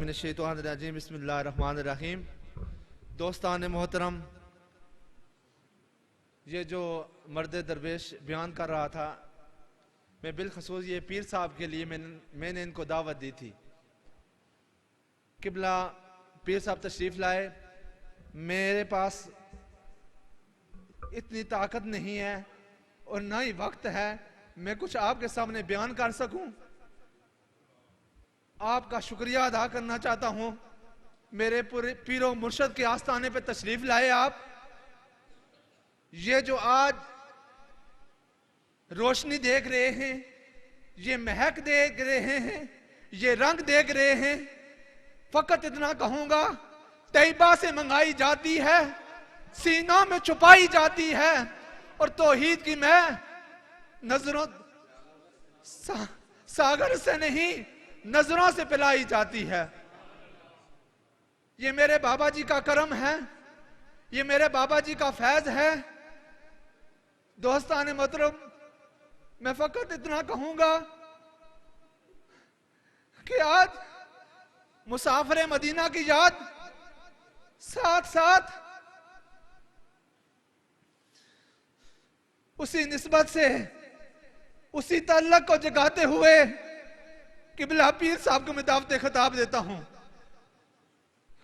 من الشیطان الرجیم بسم اللہ الرحمن الرحیم۔ دوستان محترم، یہ جو مرد درویش بیان کر رہا تھا، میں بالخصوص یہ پیر صاحب کے لیے میں نے ان کو دعوت دی تھی۔ قبلہ پیر صاحب تشریف لائے، میرے پاس اتنی طاقت نہیں ہے اور نہ ہی وقت ہے میں کچھ آپ کے سامنے بیان کر سکوں۔ آپ کا شکریہ ادا کرنا چاہتا ہوں، میرے پیر و مرشد کے آستانے پہ تشریف لائے آپ۔ یہ جو آج روشنی دیکھ رہے ہیں، یہ مہک دیکھ رہے ہیں، یہ رنگ دیکھ رہے ہیں، فقط اتنا کہوں گا، طیبہ سے منگائی جاتی ہے، سینوں میں چھپائی جاتی ہے، اور توحید کی میں نظروں ساگر سے نہیں نظروں سے پلائی جاتی ہے۔ یہ میرے بابا جی کا کرم ہے، یہ میرے بابا جی کا فیض ہے۔ دوستان محترم، میں فقط اتنا کہوں گا کہ آج مسافر مدینہ کی یاد ساتھ ساتھ اسی نسبت سے اسی تعلق کو جگاتے ہوئے قبلہ پیر صاحب کو میں دعوت خطاب دیتا ہوں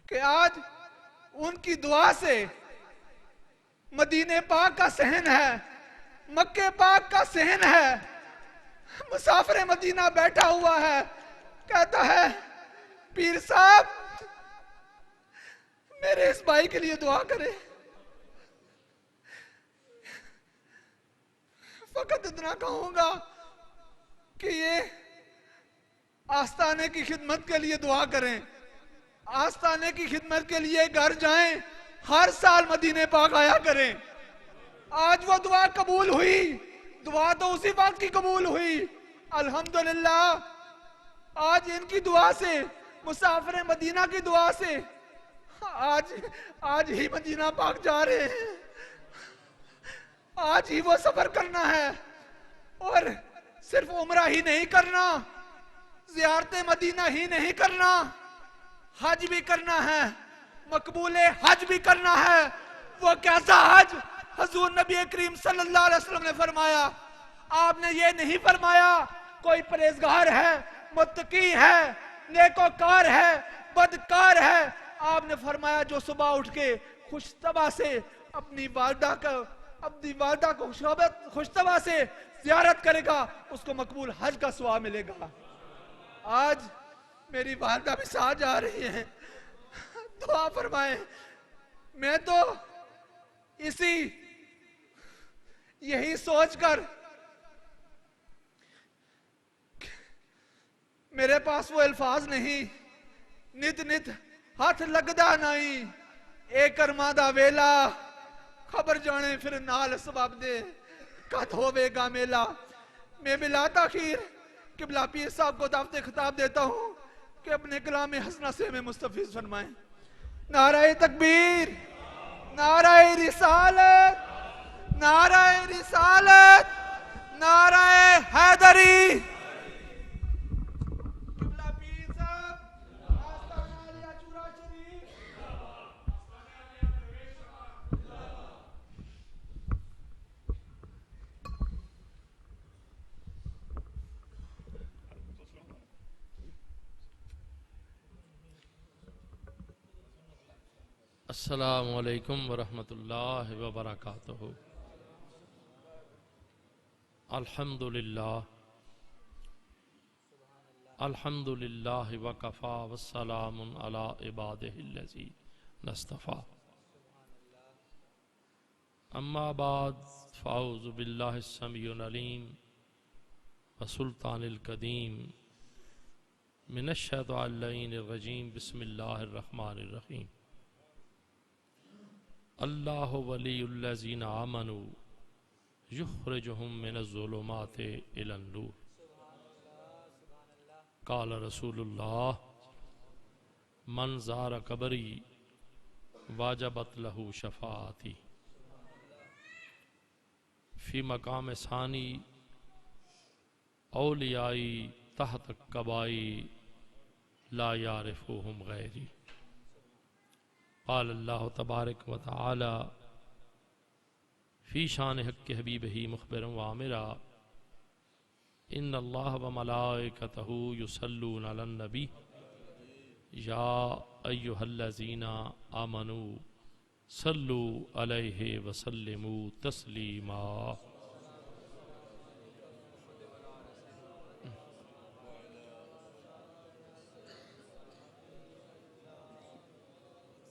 کہ آج ان کی دعا سے مدینہ پاک کا صحن ہے، مکہ پاک کا صحن ہے۔ مسافر مدینہ بیٹھا ہوا ہے، کہتا ہے پیر صاحب میرے اس بھائی کے لیے دعا کرے۔ فقط اتنا کہوں گا کہ یہ آستانے کی خدمت کے لیے دعا کریں، آستانے کی خدمت کے لیے گھر جائیں، ہر سال مدینہ پاک آیا کریں۔ آج وہ دعا قبول ہوئی، دعا تو اسی وقت کی قبول ہوئی، الحمدللہ۔ آج ان کی دعا سے، مسافر مدینہ کی دعا سے آج ہی مدینہ پاک جا رہے ہیں، آج ہی وہ سفر کرنا ہے، اور صرف عمرہ ہی نہیں کرنا، زیارت مدینہ ہی نہیں کرنا، حج بھی کرنا ہے، مقبول حج بھی کرنا ہے۔ وہ کیسا حج؟ حضور نبی کریم صلی اللہ علیہ وسلم نے فرمایا، آپ نے یہ نہیں فرمایا کوئی پرہیزگار ہے، متقی ہے، نیکوکار ہے، بدکار ہے۔ آپ نے فرمایا جو صبح اٹھ کے خوش طبع سے اپنی والدہ کو خوش طبع سے زیارت کرے گا، اس کو مقبول حج کا ثواب ملے گا۔ آج میری والدہ بھی ساتھ جا رہی ہیں، دعا فرمائیں۔ میں تو یہی سوچ کر میرے پاس وہ الفاظ نہیں، نت ہاتھ لگدا نہیں، اے کرما دا ویلا خبر جانے پھر نال سباب دے کد ہوئے گا میلا۔ میں بلا تاخیر قبلہ پیر صاحب کو دعوت خطاب دیتا ہوں کہ اپنے کلام حسنہ سے میں مستفیض فرمائیں۔ نعرہ تکبیر، نعرہ رسالت، نعرہ رسالت، نعرہ حیدری۔ قبلہ پیر صاحب آستانہ علیہ چورا شریف۔ السلام علیکم ورحمۃ اللہ وبرکاتہ۔ الحمدللہ الحمدللہ وکفا والسلام علی عبادہ الذین اصطفی۔ اما بعد فاعوذ باللہ السمیع العلیم وسلطان القدیم من الشیطان اللعین الرجیم بسم اللہ الرحمن الرحیم۔ اللہ ولی الذین آمنوا یخرجہم من الظلمات الی النور۔ قال رسول اللہ من زار قبری واجبت لہ شفاعتی۔ فی مقام ثانی اولیائی تحت قبائی لا يعرفهم غيري. قال الله تبارك وتعالى في شان حق حبيبه مخبرا وآمرا إن الله وملائكته يصلون على النبي يا أيها الذين آمنوا صلوا عليه وسلموا تسليما.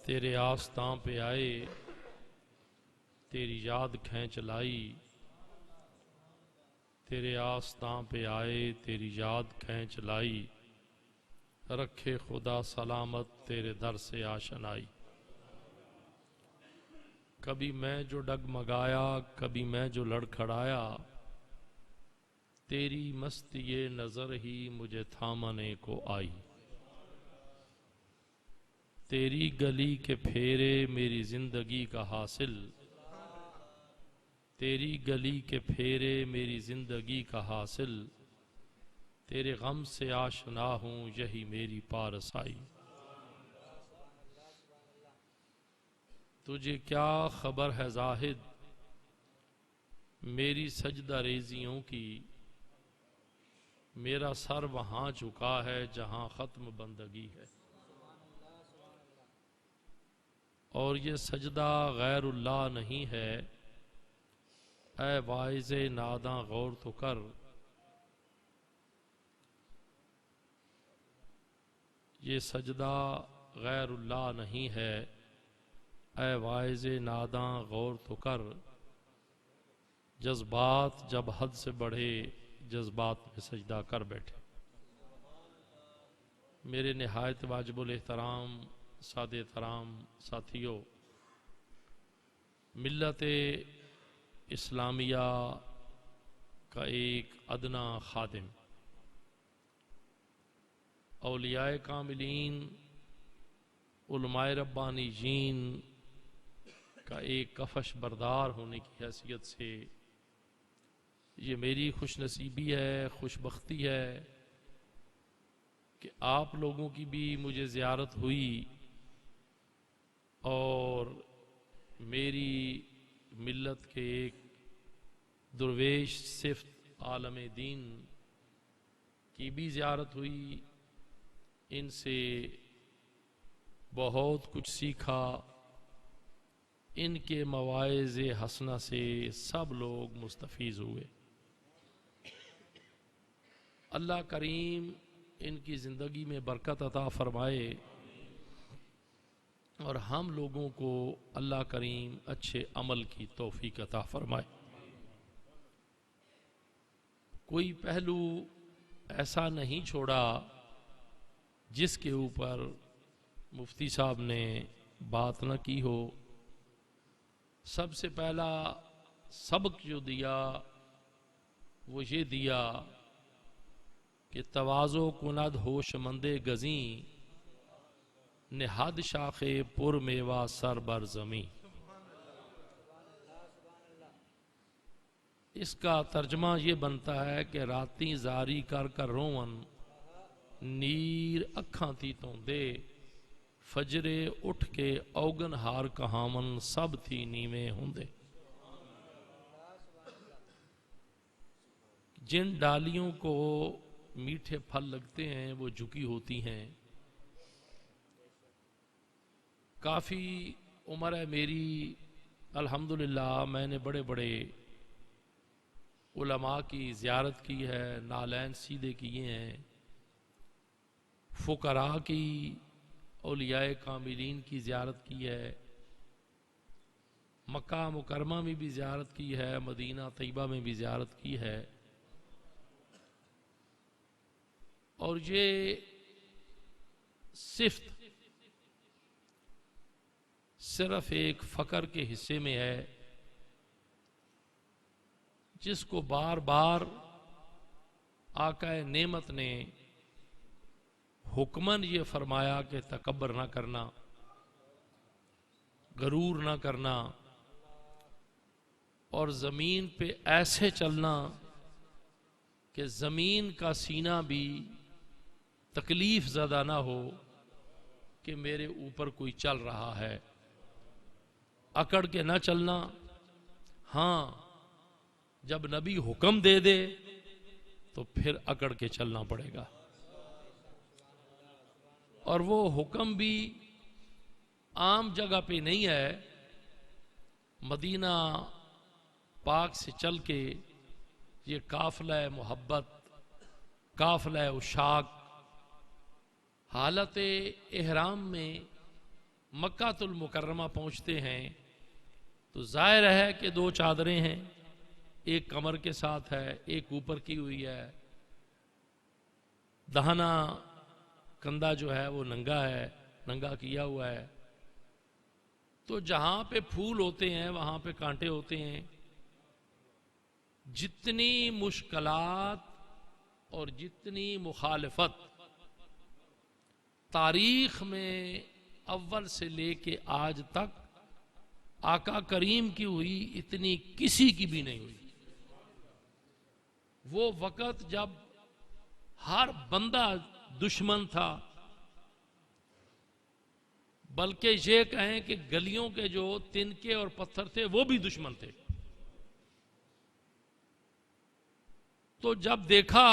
تیرے آستاں پہ آئے تیری یاد کھینچ لائی، تیرے آستاں پہ آئے تیری یاد کھینچ لائی، رکھے خدا سلامت تیرے در سے آشنائی. کبھی میں جو ڈگمگایا کبھی میں جو لڑکھڑایا، تیری مستی نظر ہی مجھے تھامنے کو آئی. تیری گلی کے پھیرے میری زندگی کا حاصل، تیری گلی کے پھیرے میری زندگی کا حاصل، تیرے غم سے آشنا ہوں یہی میری پارسائی. تجھے کیا خبر ہے زاہد میری سجدہ ریزیوں کی، میرا سر وہاں جھکا ہے جہاں ختم بندگی ہے. اور یہ سجدہ غیر اللہ نہیں ہے، اے واعظ ناداں غور تو کر. یہ سجدہ غیر اللہ نہیں ہے، اے واعظ ناداں غور تو کر. جذبات جب حد سے بڑھے جذبات میں سجدہ کر بیٹھے. میرے نہایت واجب الاحترام سادہ احترام ساتھیوں، ملت اسلامیہ کا ایک ادنا خادم، اولیاء کاملین، علماء ربانیین کا ایک کفش بردار ہونے کی حیثیت سے یہ میری خوش نصیبی ہے، خوش بختی ہے کہ آپ لوگوں کی بھی مجھے زیارت ہوئی اور میری ملت کے ایک درویش صفت عالم دین کی بھی زیارت ہوئی. ان سے بہت کچھ سیکھا، ان کے مواعظ حسنہ سے سب لوگ مستفیض ہوئے. اللہ کریم ان کی زندگی میں برکت عطا فرمائے اور ہم لوگوں کو اللہ کریم اچھے عمل کی توفیق عطا فرمائے. کوئی پہلو ایسا نہیں چھوڑا جس کے اوپر مفتی صاحب نے بات نہ کی ہو. سب سے پہلا سبق جو دیا وہ یہ دیا کہ تواضع کند ہوش مند گزیں، نہاد شاخ پر میوہ سر بر زمیں. اس کا ترجمہ یہ بنتا ہے کہ راتیں زاری کر کر رون، نیر اکھاں تھی تو دے، فجرے اٹھ کے اوگن ہار کہامن سب تھی نیویں ہوندے. جن ڈالیوں کو میٹھے پھل لگتے ہیں وہ جھکی ہوتی ہیں. کافی عمر ہے میری، الحمدللہ میں نے بڑے بڑے علماء کی زیارت کی ہے، نالین سیدھے کیے ہیں، فقراء کی، اولیاء کاملین کی زیارت کی ہے، مکہ مکرمہ میں بھی زیارت کی ہے، مدینہ طیبہ میں بھی زیارت کی ہے. اور یہ صفت صرف ایک فقر کے حصے میں ہے جس کو بار بار آقا نعمت نے حکماً یہ فرمایا کہ تکبر نہ کرنا، غرور نہ کرنا، اور زمین پہ ایسے چلنا کہ زمین کا سینہ بھی تکلیف زدہ نہ ہو کہ میرے اوپر کوئی چل رہا ہے. اکڑ کے نہ چلنا. ہاں جب نبی حکم دے دے تو پھر اکڑ کے چلنا پڑے گا. اور وہ حکم بھی عام جگہ پہ نہیں ہے. مدینہ پاک سے چل کے یہ قافلہ محبت، قافلہ عشاق حالت احرام میں مکہ المکرمہ پہنچتے ہیں تو ظاہر ہے کہ 2 چادریں ہیں، ایک کمر کے ساتھ ہے، ایک اوپر کی ہوئی ہے. دہنا کندھا جو ہے وہ ننگا ہے، ننگا کیا ہوا ہے. تو جہاں پہ پھول ہوتے ہیں وہاں پہ کانٹے ہوتے ہیں. جتنی مشکلات اور جتنی مخالفت تاریخ میں اول سے لے کے آج تک آقا کریم کی ہوئی اتنی کسی کی بھی نہیں ہوئی. وہ وقت جب ہر بندہ دشمن تھا، بلکہ یہ کہیں کہ گلیوں کے جو تنکے اور پتھر تھے وہ بھی دشمن تھے. تو جب دیکھا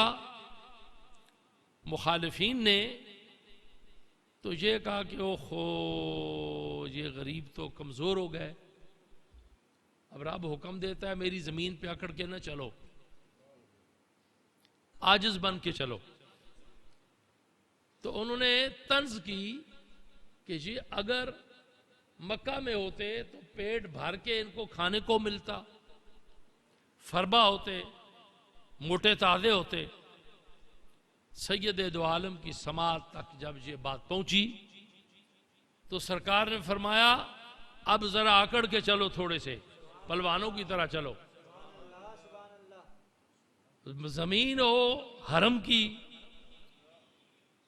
مخالفین نے تو یہ کہا کہ اوہو یہ غریب تو کمزور ہو گئے، اب رب حکم دیتا ہے میری زمین پہ اکڑ کے نہ چلو، عاجز بن کے چلو. تو انہوں نے طنز کی کہ جی اگر مکہ میں ہوتے تو پیٹ بھر کے ان کو کھانے کو ملتا، فربا ہوتے، موٹے تازے ہوتے. سید دو عالم کی سماعت تک جب یہ بات پہنچی تو سرکار نے فرمایا اب ذرا آکڑ کے چلو، تھوڑے سے پلوانوں کی طرح چلو. زمین ہو حرم کی،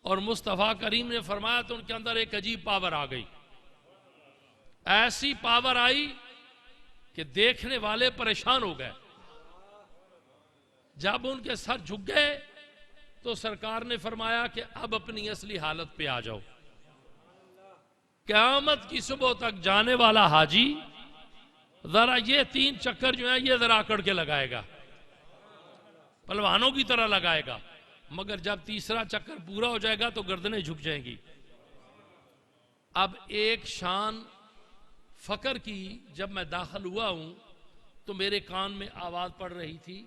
اور مصطفیٰ کریم نے فرمایا تو ان کے اندر ایک عجیب پاور آ گئی. ایسی پاور آئی کہ دیکھنے والے پریشان ہو گئے. جب ان کے سر جھک گئے تو سرکار نے فرمایا کہ اب اپنی اصلی حالت پہ آ جاؤ. قیامت کی صبح تک جانے والا حاجی ذرا یہ 3 چکر جو ہیں یہ ذرا اکڑ کے لگائے گا، پلوانوں کی طرح لگائے گا، مگر جب تیسرا چکر پورا ہو جائے گا تو گردنیں جھک جائیں گی. اب ایک شان فقر کی جب میں داخل ہوا ہوں تو میرے کان میں آواز پڑ رہی تھی،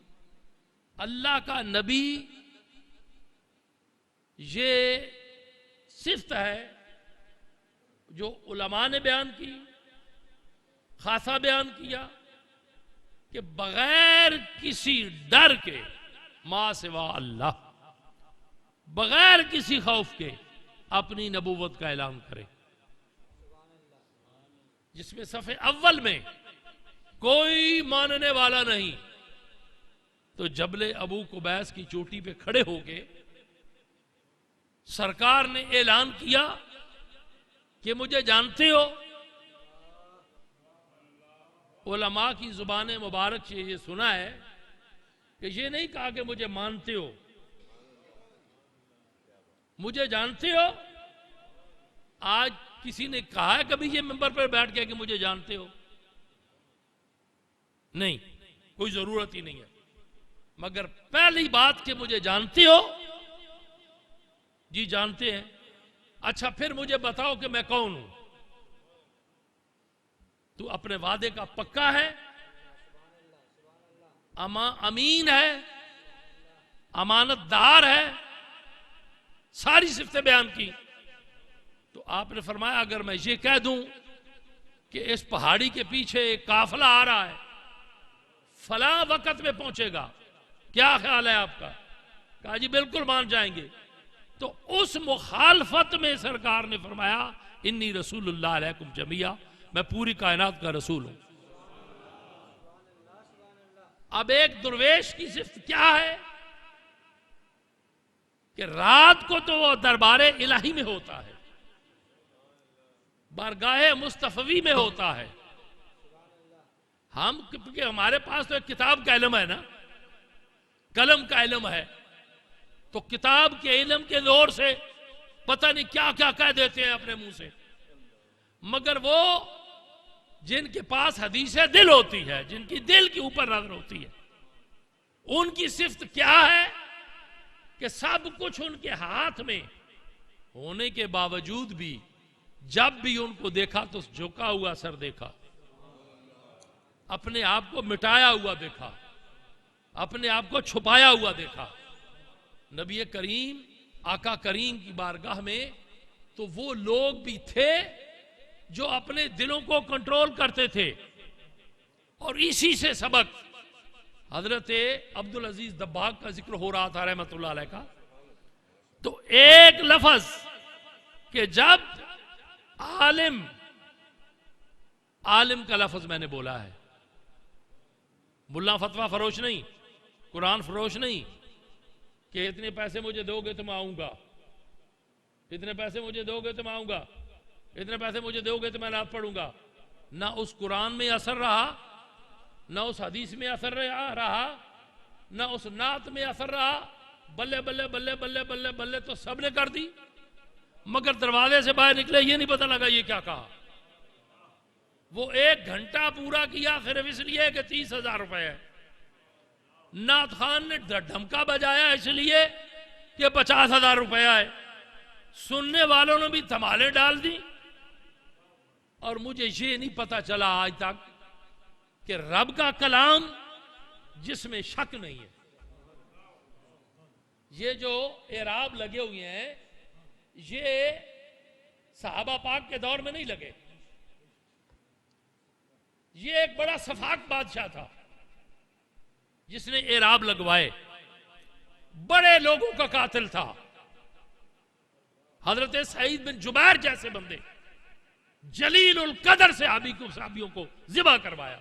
اللہ کا نبی یہ صفت ہے جو علماء نے بیان کی، خاصا بیان کیا کہ بغیر کسی ڈر کے ما سوا اللہ، بغیر کسی خوف کے اپنی نبوت کا اعلان کرے، جس میں صف اول میں کوئی ماننے والا نہیں. تو جبل ابو قبیس کی چوٹی پہ کھڑے ہو کے سرکار نے اعلان کیا کہ مجھے جانتے ہو. علماء کی زبان مبارک سے یہ سنا ہے کہ یہ نہیں کہا کہ مجھے مانتے ہو، مجھے جانتے ہو. آج کسی نے کہا ہے کبھی یہ منبر پر بیٹھ کے کہ مجھے جانتے ہو؟ نہیں، کوئی ضرورت ہی نہیں ہے. مگر پہلی بات کہ مجھے جانتے ہو، جی جانتے ہیں. اچھا پھر مجھے بتاؤ کہ میں کون ہوں؟ تو اپنے وعدے کا پکا ہے، امین ہے، امانت دار ہے، ساری صفتیں بیان کی. تو آپ نے فرمایا اگر میں یہ کہہ دوں کہ اس پہاڑی کے پیچھے ایک قافلہ آ رہا ہے، فلاں وقت میں پہنچے گا، کیا خیال ہے آپ کا؟ کہا جی بالکل مان جائیں گے. تو اس مخالفت میں سرکار نے فرمایا انی رسول اللہ علیکم جمیعہ، میں پوری کائنات کا رسول ہوں. اب ایک درویش کی صفت کیا ہے کہ رات کو تو وہ دربار الہی میں ہوتا ہے، بارگاہ مصطفی میں ہوتا ہے. ہم کیونکہ ہمارے پاس تو ایک کتاب کا علم ہے نا، قلم کا علم ہے، تو کتاب کے علم کے زور سے پتہ نہیں کیا کیا کہہ دیتے ہیں اپنے منہ سے. مگر وہ جن کے پاس حدیث دل ہوتی ہے، جن کی دل کے اوپر نظر ہوتی ہے، ان کی صفت کیا ہے کہ سب کچھ ان کے ہاتھ میں ہونے کے باوجود بھی جب بھی ان کو دیکھا تو جھکا ہوا سر دیکھا، اپنے آپ کو مٹایا ہوا دیکھا، اپنے آپ کو چھپایا ہوا دیکھا. نبی کریم آقا کریم کی بارگاہ میں تو وہ لوگ بھی تھے جو اپنے دلوں کو کنٹرول کرتے تھے. اور اسی سے سبق حضرت عبدالعزیز دباغ کا ذکر ہو رہا تھا رحمت اللہ علیہ کا. تو ایک لفظ کہ جب عالم کا لفظ میں نے بولا ہے، ملا فتویٰ فروش نہیں، قرآن فروش نہیں کہ اتنے پیسے مجھے دو گے تو میں آؤں گا، اتنے پیسے مجھے دو گے تو میں آؤں گا، اتنے پیسے مجھے دو گے تو میں نعت پڑھوں گا. نہ اس قرآن میں اثر رہا، نہ اس حدیث میں اثر رہا، نہ اس نعت میں اثر رہا. بلے بلے بلے بلے بلے بلے تو سب نے کر دی، مگر دروازے سے باہر نکلے یہ نہیں پتہ لگا یہ کیا کہا. وہ 1 گھنٹہ پورا کیا صرف اس لیے کہ 30,000 روپے ہے. نعت خان نے دھمکا بجایا اس لیے کہ 50,000 روپے ہے. سننے والوں نے بھی دھمالیں ڈال دی. اور مجھے یہ نہیں پتا چلا آج تک کہ رب کا کلام جس میں شک نہیں ہے، یہ جو اعراب لگے ہوئے ہیں یہ صحابہ پاک کے دور میں نہیں لگے. یہ ایک بڑا سفاک بادشاہ تھا جس نے اعراب لگوائے، بڑے لوگوں کا قاتل تھا. حضرت سعید بن جبیر جیسے بندے، جلیل القدر صحابیوں کو ذبح کروایا.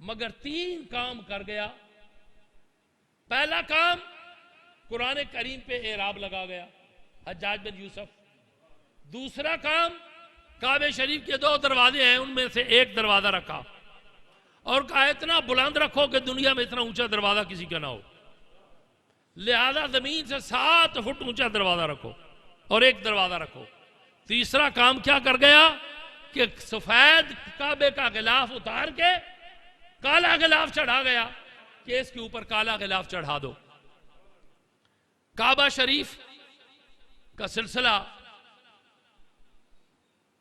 مگر 3 کام کر گیا. پہلا کام قرآن کریم پہ اعراب لگا گیا، حجاج بن یوسف. دوسرا کام کعبہ شریف کے 2 دروازے ہیں ان میں سے ایک دروازہ رکھا اور کہا اتنا بلند رکھو کہ دنیا میں اتنا اونچا دروازہ کسی کا نہ ہو، لہذا زمین سے 7 فٹ اونچا دروازہ رکھو اور ایک دروازہ رکھو. تیسرا کام کیا کر گیا کہ سفید کعبے کا غلاف اتار کے کالا غلاف چڑھا گیا کہ اس کے اوپر کالا غلاف چڑھا دو. کعبہ شریف کا سلسلہ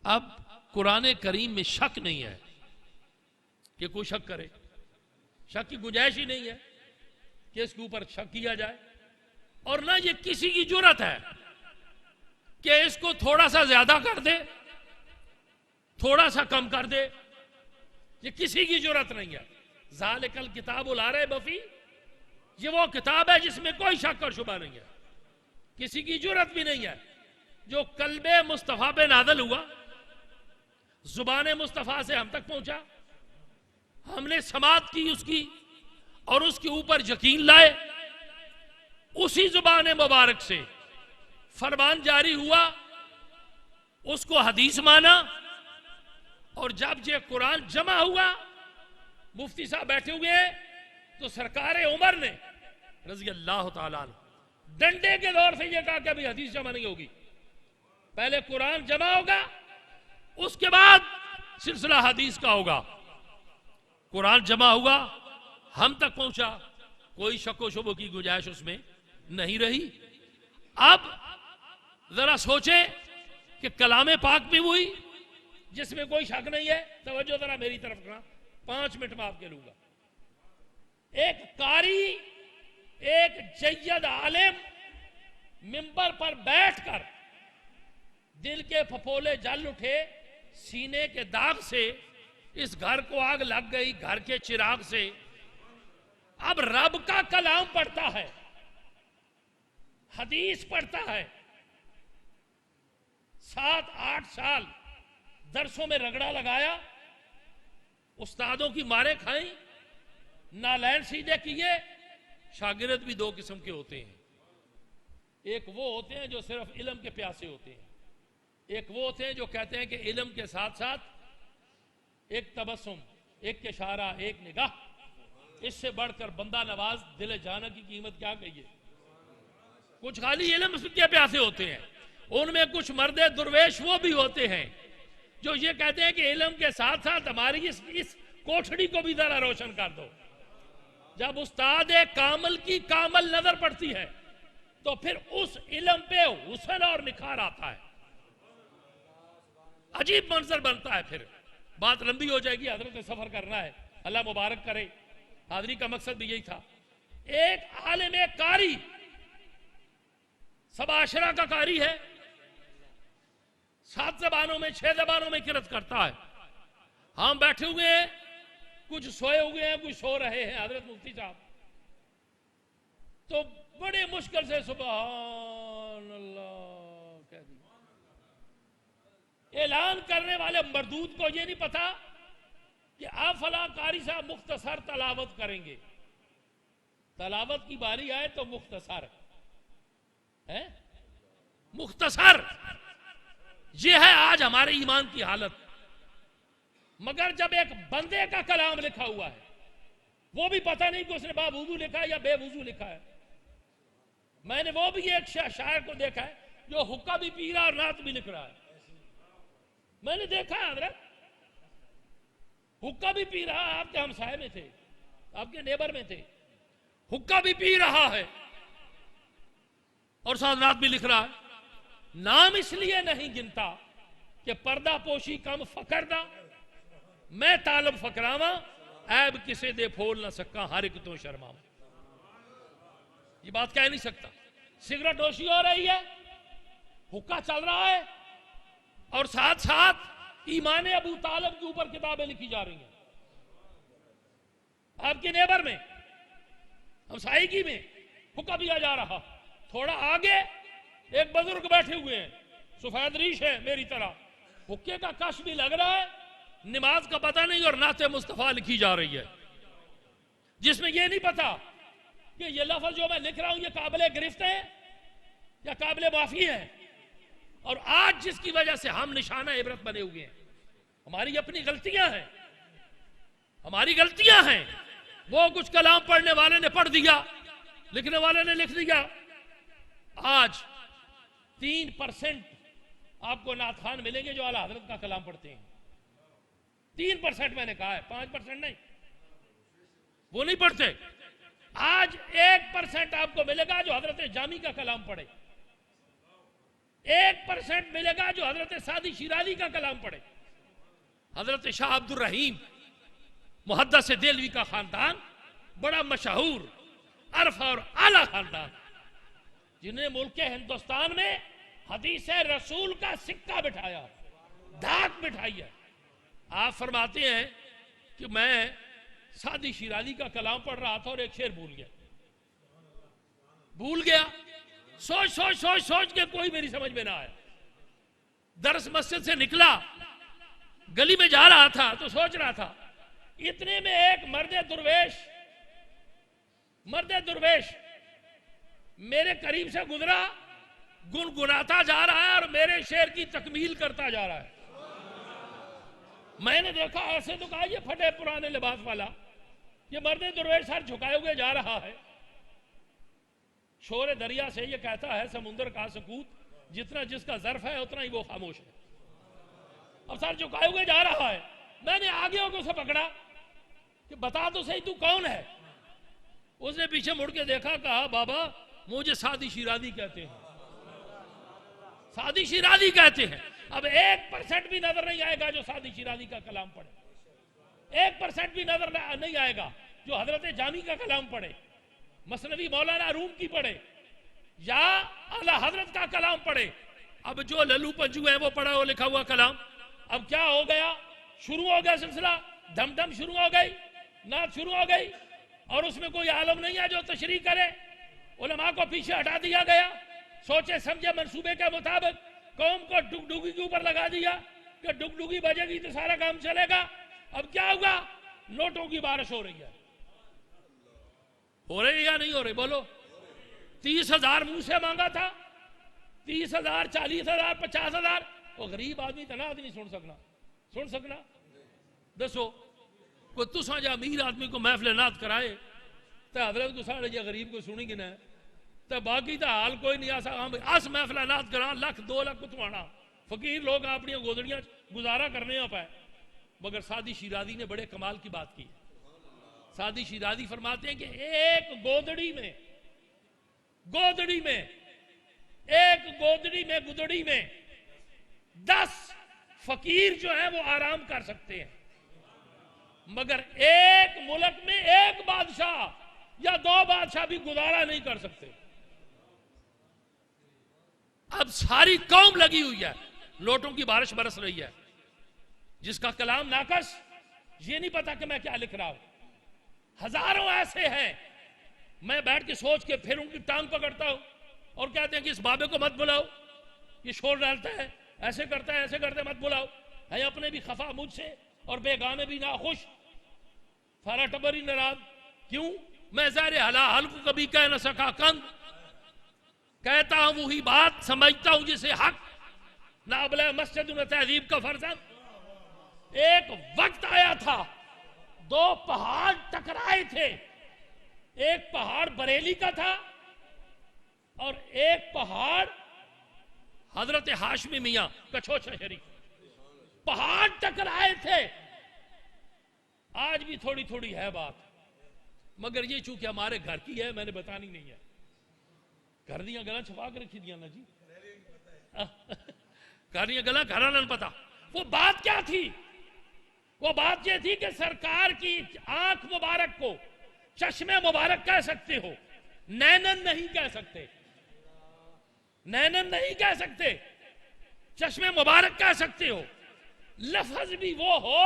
اب قرآن کریم میں شک نہیں ہے کہ کوئی شک کرے، شک کی گنجائش ہی نہیں ہے کہ اس کے اوپر شک کیا جائے. اور نہ یہ کسی کی جرت ہے کہ اس کو تھوڑا سا زیادہ کر دے، تھوڑا سا کم کر دے. یہ کسی کی جرت نہیں ہے. ذالک الکتاب لا ریب فیہ، یہ وہ کتاب ہے جس میں کوئی شک اور شبہ نہیں ہے، کسی کی جرت بھی نہیں ہے. جو قلب مصطفیٰ پہ نازل ہوا، زبان مصطفیٰ سے ہم تک پہنچا، ہم نے سماعت کی اس کی اور اس کے اوپر یقین لائے، اسی زبان مبارک سے فرمان جاری ہوا، اس کو حدیث مانا. اور جب یہ قرآن جمع ہوا، مفتی صاحب بیٹھے ہوئے ہیں تو سرکار عمر نے رضی اللہ تعالیٰ عنہ ڈنڈے کے دور سے یہ کہا کہ ابھی حدیث جمع نہیں ہوگی، پہلے قرآن جمع ہوگا اس کے بعد سلسلہ حدیث کا ہوگا. قرآن جمع ہوا، ہم تک پہنچا، کوئی شک و شبہ کی گنجائش اس میں نہیں رہی. اب ذرا سوچیں کہ کلام پاک بھی ہوئی جس میں کوئی شک نہیں ہے. توجہ ذرا میری طرف کرنا، 5 منٹ میں آپ کے لوں گا. ایک قاری، ایک جید عالم منبر پر بیٹھ کر دل کے پھپھولے جل اٹھے، سینے کے داغ سے اس گھر کو آگ لگ گئی، گھر کے چراغ سے. اب رب کا کلام پڑھتا ہے، حدیث پڑھتا ہے، 7-8 سال درسوں میں رگڑا لگایا، استادوں کی مارے کھائیں، نالین سیدھے کیے. شاگرد بھی 2 قسم کے ہوتے ہیں. ایک وہ ہوتے ہیں جو صرف علم کے پیاسے ہوتے ہیں، ایک وہ ہوتے ہیں جو کہتے ہیں کہ علم کے ساتھ ساتھ ایک تبسم، ایک اشارہ، ایک نگاہ، اس سے بڑھ کر بندہ نواز دل جانا کی قیمت کیا کہیے. کچھ خالی علم کے پیاسے ہوتے ہیں، ان میں کچھ مرد درویش وہ بھی ہوتے ہیں جو یہ کہتے ہیں کہ علم کے ساتھ ساتھ ہماری اس کوٹھڑی کو بھی ذرا روشن کر دو۔ جب استاد کامل کی کامل نظر پڑتی ہے تو پھر اس علم پہ حسن اور نکھار آتا ہے، عجیب منظر بنتا ہے۔ پھر بات لمبی ہو جائے گی، حضرت نے سفر کرنا ہے، اللہ مبارک کرے۔ حاضری کا مقصد بھی یہی تھا۔ ایک عالم قاری، سب عشرہ کا قاری ہے، 7 زبانوں میں 6 زبانوں میں قرأت کرتا ہے۔ ہم بیٹھے ہوئے ہیں، کچھ سوئے ہوئے ہیں، کچھ سو رہے ہیں۔ حضرت مفتی صاحب تو بڑے مشکل سے سبحان اللہ کہہ دیا۔ اعلان کرنے والے مردود کو یہ نہیں پتا کہ آپ فلاں قاری صاحب مختصر تلاوت کریں گے۔ تلاوت کی باری آئے تو مختصر ہے، مختصر۔ یہ ہے آج ہمارے ایمان کی حالت۔ مگر جب ایک بندے کا کلام لکھا ہوا ہے، وہ بھی پتہ نہیں کہ اس نے با وضو لکھا ہے یا بے وضو لکھا ہے۔ میں نے وہ بھی ایک شاعر کو دیکھا ہے جو حقہ بھی پی رہا اور نعت بھی لکھ رہا ہے۔ میں نے دیکھا ہے حضرت، حقہ بھی پی رہا، آپ کے ہمسائے میں تھے، آپ کے نیبر میں تھے، حقہ بھی پی رہا ہے اور ساتھ نعت بھی لکھ رہا ہے۔ نام اس لیے نہیں گنتا کہ پردہ پوشی کم فقر دا، میں طالب فقراواں، عیب کسے دے پھول نہ سکا، ہر ایک تو شرماواں۔ یہ بات کہہ نہیں سکتا۔ سگریٹ نوشی ہو رہی ہے، حقہ چل رہا ہے، اور ساتھ ساتھ ایمان ابو طالب کے اوپر کتابیں لکھی جا رہی ہیں۔ آپ کے نیبر میں، ہمسائیگی میں حقہ دیا جا رہا۔ تھوڑا آگے ایک بزرگ بیٹھے ہوئے ہیں، سفید ریش ہے میری طرح، حقے کا کش بھی لگ رہا ہے، نماز کا پتہ نہیں، اور نعت مصطفیٰ لکھی جا رہی ہے، جس میں یہ نہیں پتا کہ یہ لفظ جو میں لکھ رہا ہوں یہ قابل گرفت ہے یا قابل معافی ہے۔ اور آج جس کی وجہ سے ہم نشانہ عبرت بنے ہوئے ہیں، ہماری اپنی غلطیاں ہیں، ہماری غلطیاں ہیں۔ وہ کچھ کلام پڑھنے والے نے پڑھ دیا، لکھنے والے نے لکھ دیا۔ آج 3% آپ کو نعت خوان ملیں گے جو اعلیٰ حضرت کا کلام پڑھتے ہیں۔ 3% میں نے کہا ہے، 5% نہیں، وہ نہیں پڑھتے۔ آج 1% آپ کو ملے گا جو حضرت جامی کا کلام پڑھے، 1% ملے گا جو حضرت سعدی شیرازی کا کلام پڑھے۔ حضرت شاہ عبد الرحیم محدث دہلوی کا خاندان بڑا مشہور عرف اور اعلیٰ خاندان، جنہیں ملک ہندوستان میں حدیث رسول کا سکہ بٹھایا، دھاک بٹھائی ہے۔ آپ فرماتے ہیں کہ میں سعدی شیرازی کا کلام پڑھ رہا تھا اور ایک شعر بھول گیا، سوچ کے کوئی میری سمجھ میں نہ آیا۔ درس مسجد سے نکلا، گلی میں جا رہا تھا تو سوچ رہا تھا، اتنے میں ایک مرد درویش میرے قریب سے گزرا، گنگناتا جا رہا ہے اور میرے شعر کی تکمیل کرتا جا رہا ہے۔ میں نے دیکھا، ایسے تو کہا یہ پھٹے پرانے لباس والا، یہ مرد درویش سر جھکائے ہوئے جا رہا ہے۔ شور دریا سے یہ کہتا ہے سمندر کا سکوت، جتنا جس کا ظرف ہے اتنا ہی وہ خاموش ہے۔ اب سر جھکائے ہوئے جا رہا ہے، میں نے آگے ہو کے اسے پکڑا کہ بتا تو صحیح تو کون ہے۔ اس نے پیچھے مڑ کے دیکھا، کہا بابا مجھے سعدی شیرازی کہتے ہیں، سعدی شیرازی کہتے ہیں۔ اب 1% بھی نظر نہیں آئے گا جو سعدی شیرازی کا کلام پڑھے، 1% بھی نظر نہیں آئے گا جو حضرت جامی کا کلام پڑھے، مثنوی مولانا روم کی پڑھے، یا اعلیٰ حضرت کا کلام پڑھے۔ اب جو للو پنجو ہے وہ پڑھا ہو لکھا ہوا کلام، اب کیا ہو گیا؟ شروع ہو گیا سلسلہ، دم دم شروع ہو گئی، نعت شروع ہو گئی، اور اس میں کوئی عالم نہیں ہے جو تشریح کرے۔ علماء کو پیچھے ہٹا دیا گیا، سوچے سمجھے منصوبے کے مطابق قوم کو ڈگڈگی کے اوپر لگا دیا کہ ڈگڈگی بجے گی تو سارا کام چلے گا۔ اب کیا ہوگا؟ نوٹوں کی بارش ہو رہی ہے، ہو رہی یا نہیں ہو رہی؟ بولو۔ 30,000 منہ سے مانگا تھا، 30,000 40,000 50,000، وہ غریب آدمی تنا نہیں سن سکنا۔ دسو کوئی تساں جا امیر آدمی کو محفل نعت کرائے تو حضرت کو سارے جا غریب کو سنی گنا ہے؟ تو باقی تو حال کوئی نہیں آسا اس محفلات کرا لکھ 2 لکھ کتوانا فقیر لوگ اپنی گودڑیاں گزارا کرنے پائے. مگر سادی شیرازی نے بڑے کمال کی بات کی. سادی شیرازی فرماتے ہیں کہ ایک گودڑی میں گدڑی میں 10 فقیر جو ہیں وہ آرام کر سکتے ہیں، مگر ایک ملک میں ایک بادشاہ یا 2 بادشاہ بھی گزارا نہیں کر سکتے. اب ساری قوم لگی ہوئی ہے، لوٹوں کی بارش برس رہی ہے، جس کا کلام ناقص، یہ نہیں پتا کہ میں کیا لکھ رہا ہوں. ہزاروں ایسے ہیں، میں بیٹھ کے سوچ کے پھر ان کی ٹانگ پکڑتا ہوں اور کہتے ہیں کہ اس بابے کو مت بلاؤ، یہ شور ڈالتا ہے، ایسے کرتا ہے ایسے کرتا ہے، مت بلاؤ. ہے اپنے بھی خفا مجھ سے اور بیگانے بھی ناخوش، سارا ٹبر ہی ناراض. کیوں؟ میں زہر حل کو کبھی کہہ نہ سکا کند، کہتا ہوں وہی بات، سمجھتا ہوں جسے حق، نہ ابلہ مسجد نہ تہذیب کا فرزند. ایک وقت آیا تھا 2 پہاڑ ٹکرائے تھے، ایک پہاڑ بریلی کا تھا اور ایک پہاڑ حضرت ہاشمی میاں کچھوچا شریف. پہاڑ ٹکرائے تھے. آج بھی تھوڑی تھوڑی ہے بات، مگر یہ چونکہ ہمارے گھر کی ہے میں نے بتانی نہیں ہے. گھر دیاں گلاں چھپا کے رکھی دیا نا جی، گھر دیاں گلاں گھر نہ پتا. وہ بات کیا تھی؟ وہ بات یہ تھی کہ سرکار کی آنکھ مبارک کو چشم مبارک کہہ سکتے ہو، نینن نہیں کہہ سکتے، نینن نہیں کہہ سکتے، چشم مبارک کہہ سکتے ہو. لفظ بھی وہ ہو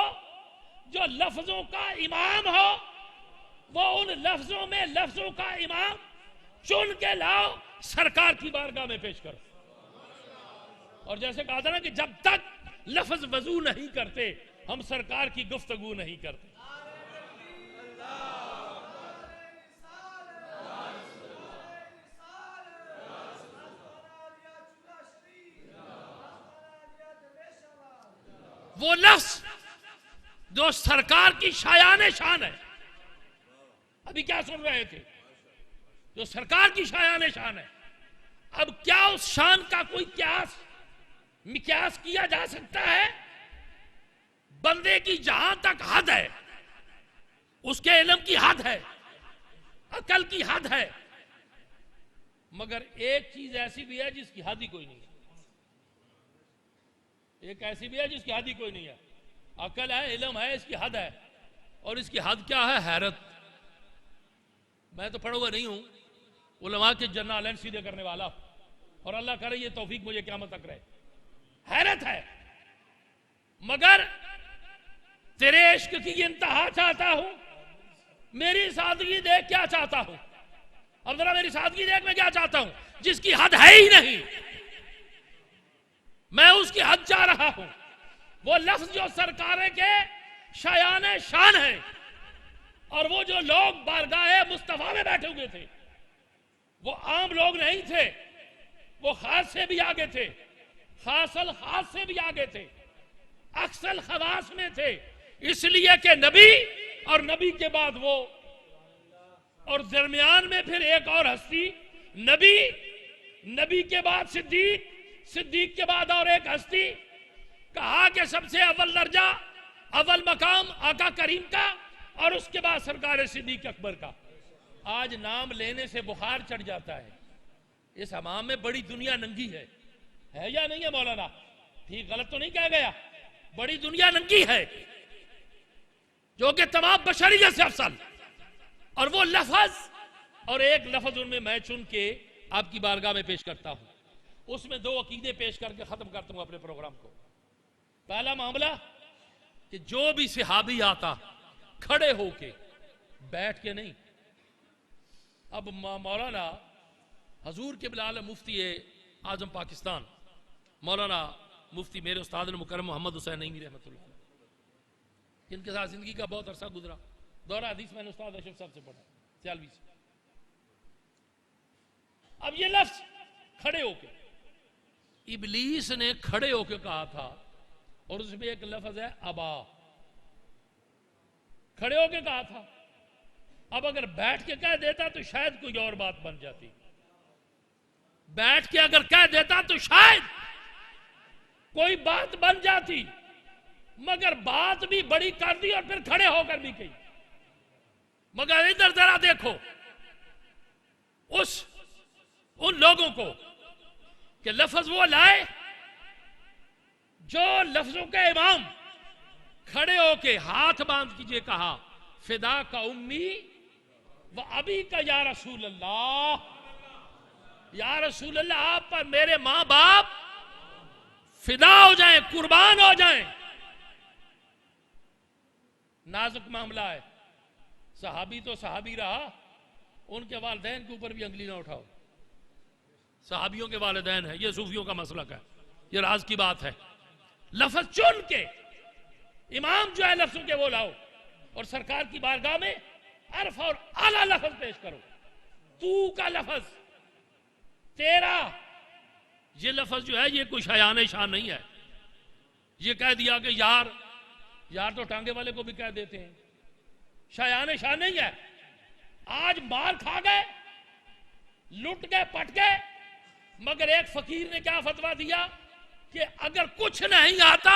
جو لفظوں کا امام ہو، وہ ان لفظوں میں لفظوں کا امام چن کے لاؤ، سرکار کی بارگاہ میں پیش کرو. اور جیسے کہا تھا نا کہ جب تک لفظ وضو نہیں کرتے ہم سرکار کی گفتگو نہیں کرتے. وہ لفظ جو سرکار کی شایان شان ہے، ابھی کیا سن رہے تھے، جو سرکار کی شایان شان ہے. اب کیا اس شان کا کوئی مقیاس کیا جا سکتا ہے؟ بندے کی جہاں تک حد ہے، اس کے علم کی حد ہے، عقل کی حد ہے، مگر ایک چیز ایسی بھی ہے جس کی حد ہی کوئی نہیں ہے. ایک ایسی بھی ہے جس کی حد ہی کوئی نہیں ہے. عقل ہے، علم ہے، اس کی حد ہے، اور اس کی حد کیا ہے؟ حیرت. میں تو پڑھا ہوا نہیں ہوں، علماء کے جرنالین سیدھے کرنے والا، اور اللہ کرے یہ توفیق مجھے قیامت تک رہے. حیرت ہے. مگر تیرے عشق کی انتہا چاہتا ہوں، میری سادگی دیکھ کیا چاہتا ہوں. اب ذرا میری سادگی دیکھ میں کیا چاہتا ہوں، جس کی حد ہے ہی نہیں، میں اس کی حد چاہ رہا ہوں. وہ لفظ جو سرکار کے شایان شان ہے، اور وہ جو لوگ بارگاہ مصطفیٰ میں بیٹھے ہوئے تھے وہ عام لوگ نہیں تھے، وہ خاص سے بھی آگے تھے، خاص الخاص سے بھی آگے تھے، اکثر خواص میں تھے. اس لیے کہ نبی اور نبی کے بعد وہ، اور درمیان میں پھر ایک اور ہستی، نبی کے بعد صدیق کے بعد اور ایک ہستی. کہا کہ سب سے اول درجہ اول مقام آقا کریم کا، اور اس کے بعد سرکار صدیق اکبر کا. آج نام لینے سے بخار چڑھ جاتا ہے. اس حمام میں بڑی دنیا ننگی ہے یا نہیں ہے مولانا؟ ٹھیک غلط تو نہیں کہہ گیا؟ بڑی دنیا ننگی ہے جو کہ تمام بشریت سے افضل. اور وہ لفظ، اور ایک لفظ ان میں چن کے آپ کی بارگاہ میں پیش کرتا ہوں. اس میں 2 عقیدے پیش کر کے ختم کرتا ہوں اپنے پروگرام کو. پہلا معاملہ کہ جو بھی صحابی آتا کھڑے ہو کے، بیٹھ کے نہیں. اب مولانا حضور کے بلال مفتی اعظم پاکستان مولانا مفتی میرے استاد مکرم محمد حسین نعیمی رحمۃ اللہ علیہ، جن کے ساتھ زندگی کا بہت عرصہ گزرا. دورہ حدیث میں نے استاد اشرف صاحب سے پڑھا، سیالوی سے. اب یہ لفظ کھڑے ہو کے، ابلیس نے کھڑے ہو کے کہا تھا، اور اس میں ایک لفظ ہے ابا، کھڑے ہو کے کہا تھا. اب اگر بیٹھ کے کہہ دیتا تو شاید کوئی اور بات بن جاتی. بیٹھ کے اگر کہہ دیتا تو شاید کوئی بات بن جاتی، مگر بات بھی بڑی کر دی اور پھر کھڑے ہو کر بھی کہی۔ مگر ادھر ذرا دیکھو ان لوگوں کو کہ لفظ وہ لائے جو لفظوں کے امام کھڑے ہو کے ہاتھ باندھ کیجئے کہا فدا کا امی و ابی کا یا رسول اللہ، یا رسول اللہ آپ پر میرے ماں باپ فدا ہو جائیں، قربان ہو جائیں۔ نازک معاملہ ہے، صحابی تو صحابی رہا، ان کے والدین کے اوپر بھی انگلی نہ اٹھاؤ۔ صحابیوں کے والدین ہیں، یہ صوفیوں کا مسلک ہے، یہ راز کی بات ہے۔ لفظ چن کے امام جو ہے لفظوں کے وہ لاؤ اور سرکار کی بارگاہ میں عرف اور اعلیٰ لفظ پیش کرو۔ تو کا لفظ، تیرا یہ لفظ جو ہے یہ کوئی شایان شان نہیں ہے۔ یہ کہہ دیا کہ یار تو ٹانگے والے کو بھی کہہ دیتے ہیں، شایان شان نہیں ہے۔ آج مار کھا گئے، لٹ گئے، پٹ گئے، مگر ایک فقیر نے کیا فتویٰ دیا کہ اگر کچھ نہیں آتا،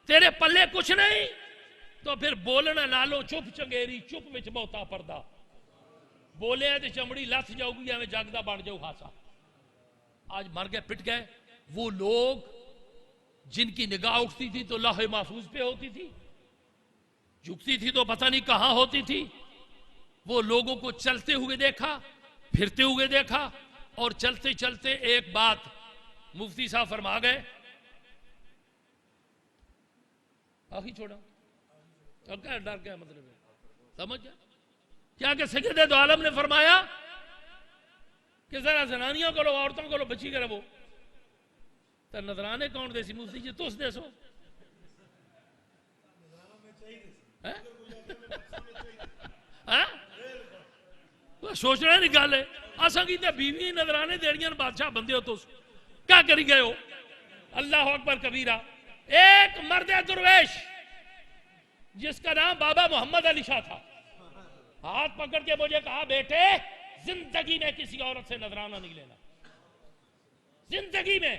تیرے پلے کچھ نہیں، تو پھر بولنا نالو چپ چنگیری چپ وچ بہتا پردہ، بولے ہیں تو چمڑی لتھ جاؤ گی ہمیں جاگدہ بن جاؤ خاصا۔ آج مر گئے، پٹ گئے وہ لوگ جن کی نگاہ اٹھتی تھی تو لوح محفوظ پہ ہوتی تھی، جھکتی تھی تو پتہ نہیں کہاں ہوتی تھی۔ وہ لوگوں کو چلتے ہوئے دیکھا، پھرتے ہوئے دیکھا، اور چلتے چلتے ایک بات مفتی صاحب فرما گئے، آخی چھوڑا اور کیا ڈر گیا، مطلب ہے سمجھ گیا کیا کہ سید دو عالم نے فرمایا کہ ذرا زنانیاں کو لو، عورتوں کو لو، بچی کر وہ تو نظرانے کون دے سی مفتی جی تس دے سو سوچنا نہیں گل ہے اساں کی تے بیوی نظرانے دیڑیاں بادشاہ بندے ہو تس کیا کری گئے ہو۔ اللہ اکبر کبیرہ۔ ایک مرد درویش جس کا نام بابا محمد علی شاہ تھا، ہاتھ پکڑ کے مجھے کہا بیٹے زندگی میں کسی عورت سے نظرانہ نہیں لینا، زندگی میں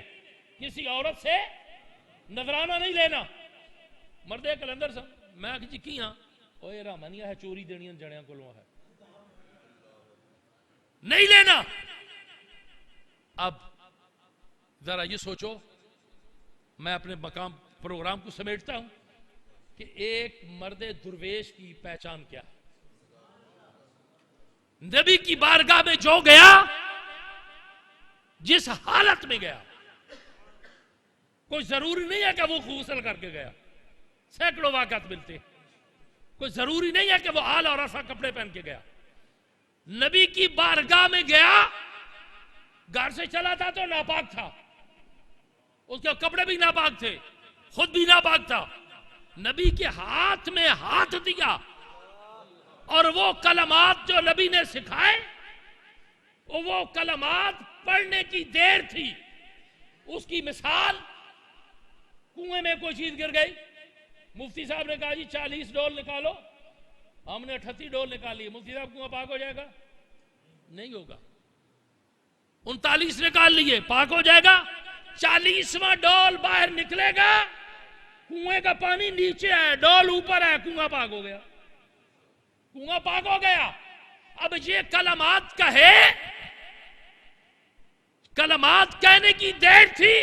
کسی عورت سے نظرانہ نہیں لینا۔ مردے کلندر سا میں جی کی ہاں اوے رامانیہ ہے چوری دینیاں جڑیاں کو ہے نہیں لینا۔ اب ذرا یہ سوچو، میں اپنے مقام پروگرام کو سمیٹتا ہوں کہ ایک مرد درویش کی پہچان کیا ہے۔ نبی کی بارگاہ میں جو گیا، جس حالت میں گیا، کوئی ضروری نہیں ہے کہ وہ غسل کر کے گیا، سینکڑوں واقعات ملتے ہیں۔ کوئی ضروری نہیں ہے کہ وہ آل اور رفع کپڑے پہن کے گیا، نبی کی بارگاہ میں گیا، گھر سے چلا تھا تو ناپاک تھا، اس کے کپڑے بھی ناپاک تھے، خود بھی ناپاک تھا، نبی کے ہاتھ میں ہاتھ دیا، اور وہ کلمات جو نبی نے سکھائے، وہ کلمات پڑھنے کی دیر تھی۔ اس کی مثال، کنویں میں کوئی چیز گر گئی، مفتی صاحب نے کہا جی 40 ڈول نکالو، ہم نے 38 ڈول نکالی، مفتی صاحب کنواں پاک ہو جائے گا؟ نہیں ہوگا۔ 39 نکال لیے، پاک ہو جائے گا؟ 40واں ڈول باہر نکلے گا، کنویں کا پانی نیچے ہے، ڈول اوپر ہے، کنواں پاک ہو گیا، کنواں پاک ہو گیا۔ اب یہ کلمات کہے، کلمات کہنے کی دیر تھی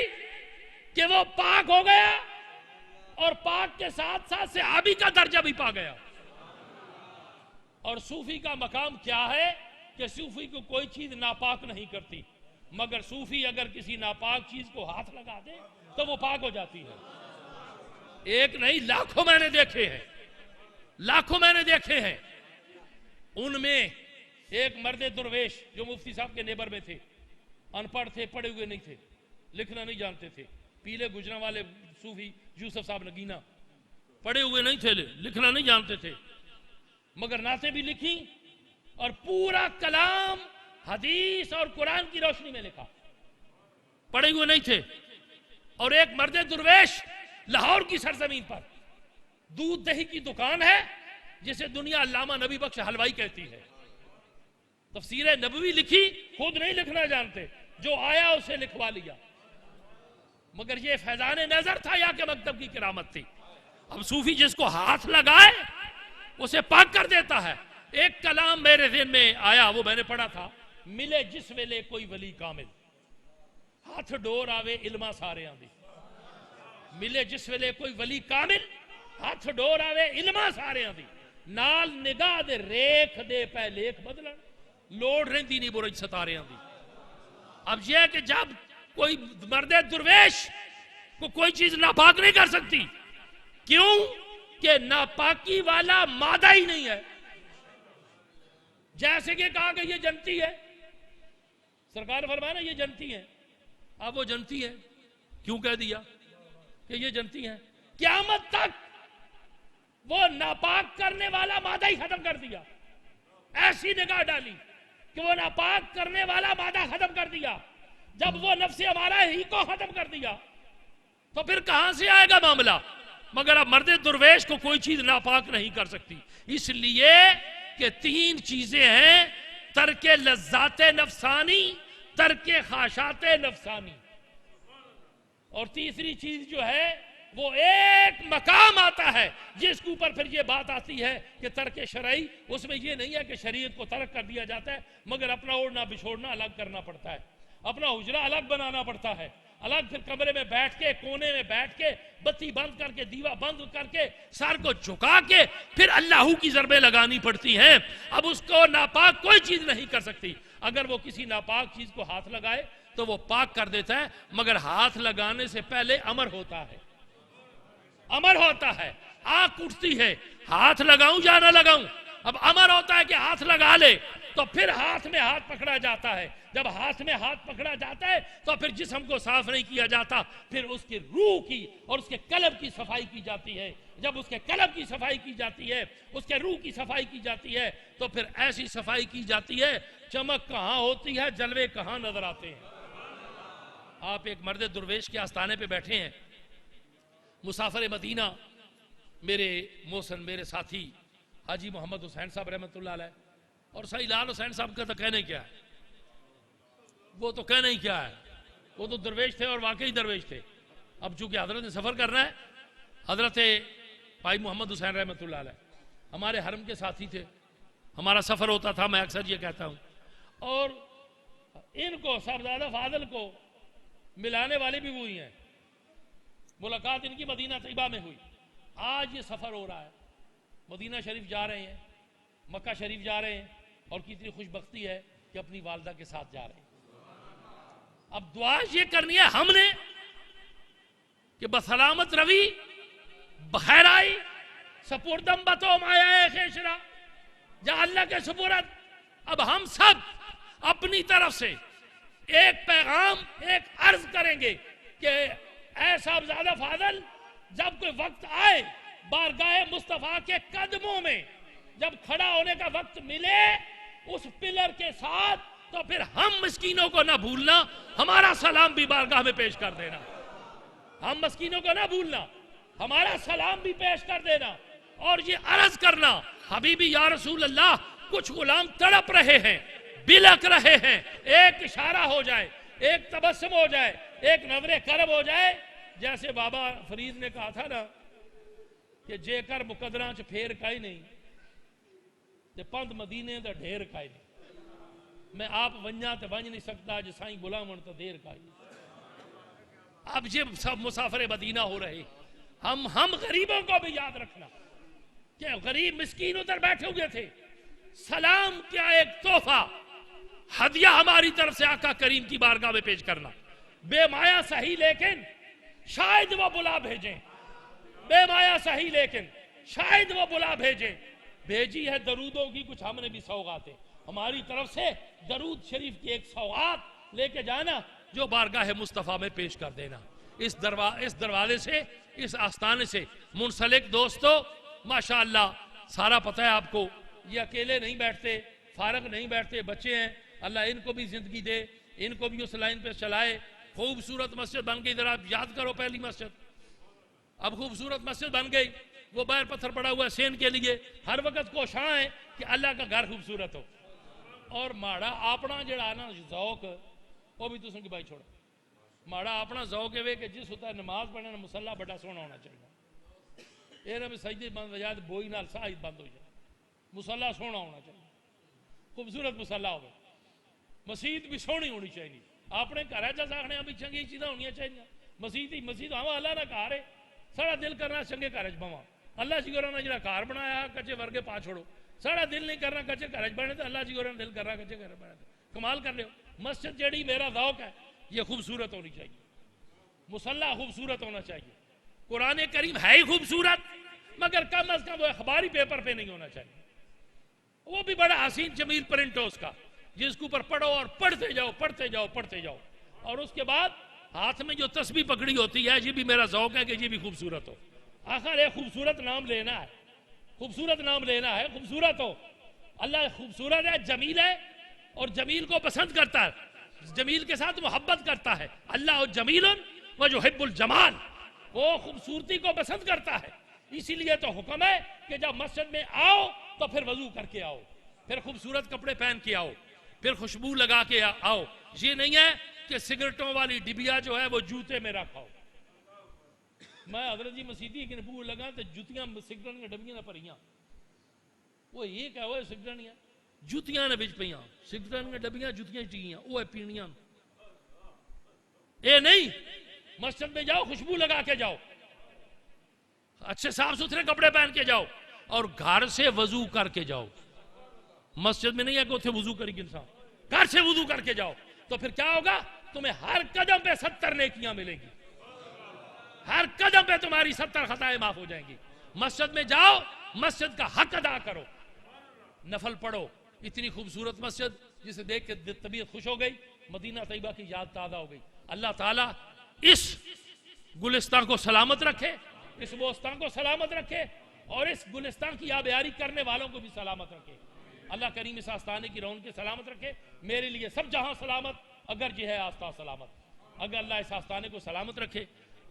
کہ وہ پاک ہو گیا، اور پاک کے ساتھ ساتھ صحابی کا درجہ بھی پا گیا۔ اور صوفی کا مقام کیا ہے کہ صوفی کو کوئی چیز ناپاک نہیں کرتی، مگر صوفی اگر کسی ناپاک چیز کو ہاتھ لگا دے تو وہ پاک ہو جاتی ہے۔ ایک نہیں، لاکھوں میں نے دیکھے ہیں، لاکھوں میں نے دیکھے ہیں۔ ان میں ایک مرد درویش جو مفتی صاحب کے نیبر میں تھے، ان پڑھ تھے، پڑھے ہوئے نہیں تھے، لکھنا نہیں جانتے تھے، پیلے گجرا والے صوفی یوسف صاحب نگینہ، پڑھے ہوئے نہیں تھے، لکھنا نہیں جانتے تھے، مگر نعتیں بھی لکھی اور پورا کلام حدیث اور قرآن کی روشنی میں لکھا، پڑھے ہوئے نہیں تھے۔ اور ایک مرد درویش لاہور کی سرزمین پر دودھ دہی کی دکان ہے، جسے دنیا علامہ نبی بخش حلوائی کہتی ہے، تفسیر نبوی لکھی، خود نہیں لکھنا جانتے، جو آیا اسے لکھوا لیا، مگر یہ فیضان نظر تھا یا کہ مکتب کی کرامت تھی؟ اب صوفی جس کو ہاتھ لگائے اسے پاک کر دیتا ہے۔ ایک کلام میرے ذہن میں آیا، وہ میں نے پڑھا تھا، ملے جس ویلے کوئی ولی کامل، ہاتھ ڈور آوے علما سارے آندی۔ ملے جس ویلے کوئی ولی کامل، ہاتھ ڈور آوے علما سارے آندی، نال نگاہ دے ریکھ دے پہ لیکھ بدلن، لوڑ رہندی نہیں برج ستارے آندی۔ اب یہ ہے کہ جب کوئی مرد درویش کو کوئی چیز ناپاک نہیں کر سکتی، کیوں کہ ناپاکی والا مادہ ہی نہیں ہے۔ جیسے کہ کہا کہ یہ جنتی ہے، سرکار نے فرمایا نا یہ جنتی ہے، اب وہ جنتی ہے، کیوں کہہ دیا کہ یہ جنتی ہیں؟ قیامت تک وہ ناپاک کرنے والا مادہ ہی ختم کر دیا، ایسی نگاہ ڈالی کہ وہ ناپاک کرنے والا مادہ ختم کر دیا۔ جب وہ نفس ہمارا ہی کو ختم کر دیا تو پھر کہاں سے آئے گا معاملہ؟ مگر اب مرد درویش کو کوئی چیز ناپاک نہیں کر سکتی، اس لیے کہ تین چیزیں ہیں، ترک لذات نفسانی، ترک خواہشات نفسانی، اور تیسری چیز جو ہے وہ ایک مقام آتا ہے جس کے اوپر پھر یہ بات آتی ہے کہ ترک شرعی، اس میں یہ نہیں ہے کہ شریعت کو ترک کر دیا جاتا ہے، مگر اپنا اوڑھنا بچھوڑنا الگ کرنا پڑتا ہے، اپنا حجرہ الگ بنانا پڑتا ہے، الگ پھر کمرے میں بیٹھ کے، کونے میں بیٹھ کے، بتی بند کر کے، دیوا بند کر کے، سر کو جھکا کے پھر اللہ کی ضربیں لگانی پڑتی ہیں۔ اب اس کو ناپاک کوئی چیز نہیں کر سکتی۔ اگر وہ کسی ناپاک چیز کو ہاتھ لگائے تو وہ پاک کر دیتا ہے، مگر ہاتھ لگانے سے پہلے امر ہوتا ہے، امر ہوتا ہے، آنکھ اٹھتی ہے، ہاتھ لگاؤں یا نہ لگاؤں؟ اب امر ہوتا ہے کہ ہاتھ لگا لے، تو پھر ہاتھ میں ہاتھ پکڑا جاتا ہے۔ جب ہاتھ میں ہاتھ پکڑا جاتا ہے تو پھر جسم کو صاف نہیں کیا جاتا، پھر اس کی روح کی اور اس کے قلب کی صفائی کی جاتی ہے۔ جب اس کے قلب کی صفائی کی جاتی ہے، اس کے روح کی صفائی کی جاتی ہے، تو پھر ایسی صفائی کی جاتی ہے، چمک کہاں ہوتی ہے، جلوے کہاں نظر آتے ہیں۔ آپ ایک مرد درویش کے آستانے پہ بیٹھے ہیں، مسافر مدینہ میرے محسن، میرے ساتھی حاجی محمد حسین صاحب رحمۃ اللہ علیہ، اور سعید لال حسین صاحب کا تو کہنے کیا ہے، وہ تو کہنا ہی کیا ہے، وہ تو درویش تھے اور واقعی درویش تھے۔ اب چونکہ حضرت نے سفر کرنا ہے، حضرت بھائی محمد حسین رحمۃ اللہ علیہ ہمارے حرم کے ساتھی تھے، ہمارا سفر ہوتا تھا، میں اکثر یہ کہتا ہوں، اور ان کو صاحبزادہ فاضل کو ملانے والی بھی وہی ہیں، ملاقات ان کی مدینہ طیبہ میں ہوئی۔ آج یہ سفر ہو رہا ہے، مدینہ شریف جا رہے ہیں، مکہ شریف جا رہے ہیں، اور کتنی خوش بختی ہے کہ اپنی والدہ کے ساتھ جا رہے ہیں۔ اب دعا یہ کرنی ہے ہم نے کہ بسلامت روی، بخیر آئی، سپردم بتو مایا خیشرا، جا اللہ کے سپرد۔ اب ہم سب اپنی طرف سے ایک پیغام، ایک عرض کریں گے کہ اے صاحبزادہ فاضل، جب کوئی وقت آئے بارگاہ مصطفیٰ کے قدموں میں جب کھڑا ہونے کا وقت ملے اس پلر کے ساتھ، تو پھر ہم مسکینوں کو نہ بھولنا، ہمارا سلام بھی بارگاہ میں پیش کر دینا۔ ہم مسکینوں کو نہ بھولنا، ہمارا سلام بھی پیش کر دینا، اور یہ عرض کرنا، حبیبی یا رسول اللہ، کچھ غلام تڑپ رہے ہیں، بلک رہے ہیں، ایک اشارہ ہو جائے، ایک تبسم ہو جائے، ایک نظر کرم ہو جائے۔ جیسے بابا فرید نے کہا تھا نا کہ جے کر مقدراں چ پھیر کائی نہیں تے پند مدینے دا ڈھیر کائی نہیں، میں آپ ونجا تے ونج نہیں سکتا، جے سائیں غلامن تو دیر کائی نہیں۔ اب یہ سب مسافر مدینہ ہو رہے، ہم غریبوں کو بھی یاد رکھنا کہ غریب مسکین ادھر بیٹھے ہوئے تھے، سلام کیا ایک تحفہ، ہدیہ ہماری طرف سے آقا کریم کی بارگاہ میں پیش کرنا، بے مایا صحیح لیکن شاید وہ بلا بھیجیں، بے مایا صحیح لیکن شاید وہ بلا بھیجیں۔ بھیجی ہے درودوں کی کچھ ہم نے بھی سوغاتیں، ہماری طرف سے درود شریف کی ایک سوغات لے کے جانا جو بارگاہ مصطفیٰ میں پیش کر دینا۔ اس دروازے سے، اس آستانے سے منسلک دوستو، ماشاءاللہ سارا پتہ ہے آپ کو، یہ اکیلے نہیں بیٹھتے، فارغ نہیں بیٹھتے، بچے ہیں، اللہ ان کو بھی زندگی دے، ان کو بھی اس لائن پہ چلائے۔ خوبصورت مسجد بن گئی، ذرا یاد کرو پہلی مسجد، اب خوبصورت مسجد بن گئی، وہ بیر پتھر پڑا ہوا ہے سین کے لیے، ہر وقت کوشاں ہے کہ اللہ کا گھر خوبصورت ہو، اور ماڑا اپنا جڑا نا ذوق وہ بھی تسوں کی بائی چھوڑا ماڑا اپنا ذوق ہے کہ جس ہوتا ہے نماز پڑھنے مسلح بڑا سونا ہونا چاہیے یہ نہ بھی سجدے بند وجہ بوئی نال ساہی بند ہو جائے مسلح سونا ہونا چاہیے خوبصورت مسلح ہوگا مسجد بھی سونی ہونی چاہیے اپنے گھر چاہنے بھی چنگی چیزاں ہونی چاہیے مسجد ہاں اللہ نہ گھر ہے سارا دل کرنا چنگے گھر چواں اللہ جی گورا نے جڑا گھر بنایا کچے ورگے پا چھوڑو سارا دل نہیں کرنا کچے گھر بنے تو اللہ جی گورا نے دل کرنا کچے گھر بنے کمال کر لو مسجد جیڑی میرا ذوق ہے یہ خوبصورت ہونی چاہیے مسلح خوبصورت ہونا چاہیے قرآن کریم ہے ہی خوبصورت مگر کم از کم وہ اخباری پیپر پہ نہیں ہونا چاہیے وہ بھی بڑا حسین جمیل پرنٹ ہو اس کا جس کے اوپر پڑھو اور پڑھتے جاؤ پڑھتے جاؤ پڑھتے جاؤ اور اس کے بعد ہاتھ میں جو تسبیح پکڑی ہوتی ہے یہ بھی میرا ذوق ہے کہ یہ بھی خوبصورت ہو آخر ایک خوبصورت نام لینا ہے خوبصورت نام لینا ہے خوبصورت ہو اللہ خوبصورت ہے جمیل ہے اور جمیل کو پسند کرتا ہے جمیل کے ساتھ محبت کرتا ہے اللہ جمیل ویحب الجمال وہ خوبصورتی کو پسند کرتا ہے اسی لیے تو حکم ہے کہ جب مسجد میں آؤ تو پھر وضو کر کے آؤ پھر خوبصورت کپڑے پہن کے آؤ پھر خوشبو لگا کے آؤ یہ نہیں ہے کہ سگریٹوں والی ڈبیا جو ہے وہ جوتے میں رکھاؤ میں حضرت جی مسیدی کے نبو لگا تو جوتیاں سگریٹ کی ڈبیاں نہ پریاں وہ یہ کہا وہ سگریٹ نہیں جوتیاں نے بچ پیاں سگریٹ کی ڈبیاں جوتیاں چیئیاں وہ پینیاں اے نہیں مسجد میں جاؤ خوشبو لگا کے جاؤ اچھے صاف ستھرے کپڑے پہن کے جاؤ اور گھر سے وضو کر کے جاؤ مسجد میں نہیں ہے کہ اتنے وضو کرے گی انسان گھر سے وضو کر کے جاؤ تو پھر کیا ہوگا تمہیں ہر قدم پہ 70 نیکیاں ملیں گی ہر قدم پہ تمہاری 70 خطائیں معاف ہو جائیں گی مسجد میں جاؤ مسجد کا حق ادا کرو نفل پڑھو اتنی خوبصورت مسجد جسے دیکھ کے طبیعت خوش ہو گئی مدینہ طیبہ کی یاد تازہ ہو گئی اللہ تعالیٰ اس گلستان کو سلامت رکھے اس بوستان کو سلامت رکھے اور اس گلستان کی آبیاری کرنے والوں کو بھی سلامت رکھے اللہ کریم اس آستانے کی رونق کے سلامت رکھے میرے لیے سب جہاں سلامت اگر یہ ہے آستان سلامت اگر اللہ اس آستانے کو سلامت رکھے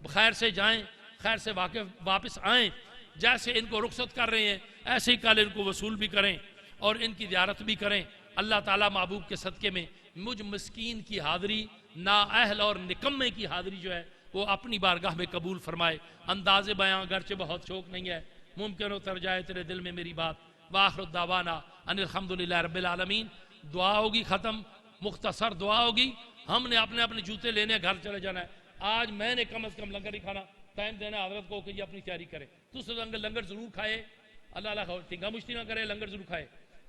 خیر سے جائیں خیر سے واپس آئیں جیسے ان کو رخصت کر رہے ہیں ایسے ہی کل ان کو وصول بھی کریں اور ان کی زیارت بھی کریں اللہ تعالیٰ محبوب کے صدقے میں مجھ مسکین کی حاضری نااہل اور نکمے کی حاضری جو ہے وہ اپنی بارگاہ میں قبول فرمائے انداز بیاں گرچہ بہت شوق نہیں ہے ممکن اتر جائے تیرے دل میں میری بات وآخر الدعوانا ان الحمدللہ رب العالمین دعا ہوگی ختم مختصر دعا ہوگی ہم نے اپنے اپنے جوتے لینے گھر چلے جانا ہے آج میں نے کم از کم لنگر نہیں کھانا ٹائم دینا حضرت کو کہ یہ اپنی تیاری کرے تو لنگر ضرور کھائے اللہ ٹھنگا مشتی نہ کرے لنگر ضرور کھائے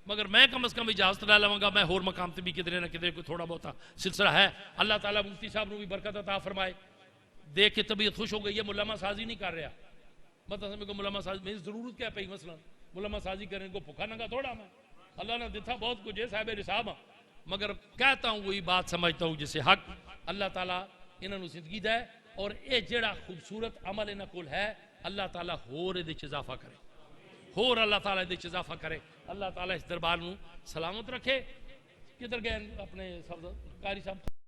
مگر میں کم از کم اجازت لے لوں گا میں ہور مقام تے بھی کدھر نہ کدھر کوئی تھوڑا بہت سلسلہ ہے اللہ تعالیٰ مفتی صاحب نے بھی برکت عطا فرمائے دیکھ کے طبیعت خوش ہو گئی ہے ملما سازی نہیں کر رہا مطلب کو ملما سازی میری ضرورت کیا پئی مثلا ملما سازی کرنے کو بھوکا ننگا تھوڑا میں اللہ نے دیتا بہت کچھ ہے صاحب نصاب مگر کہتا ہوں وہی بات سمجھتا ہوں جسے حق اللہ تعالیٰ انہوں نے زندگی دے اور اے جڑا خوبصورت عمل انہاں کول ہے اللہ تعالیٰ ہور دے اضافہ کرے ہور اللہ تعالیٰ دے اضافہ کرے اللہ تعالیٰ اس دربار نو سلامت رکھے کدھر گئے اپنے قاری صاحب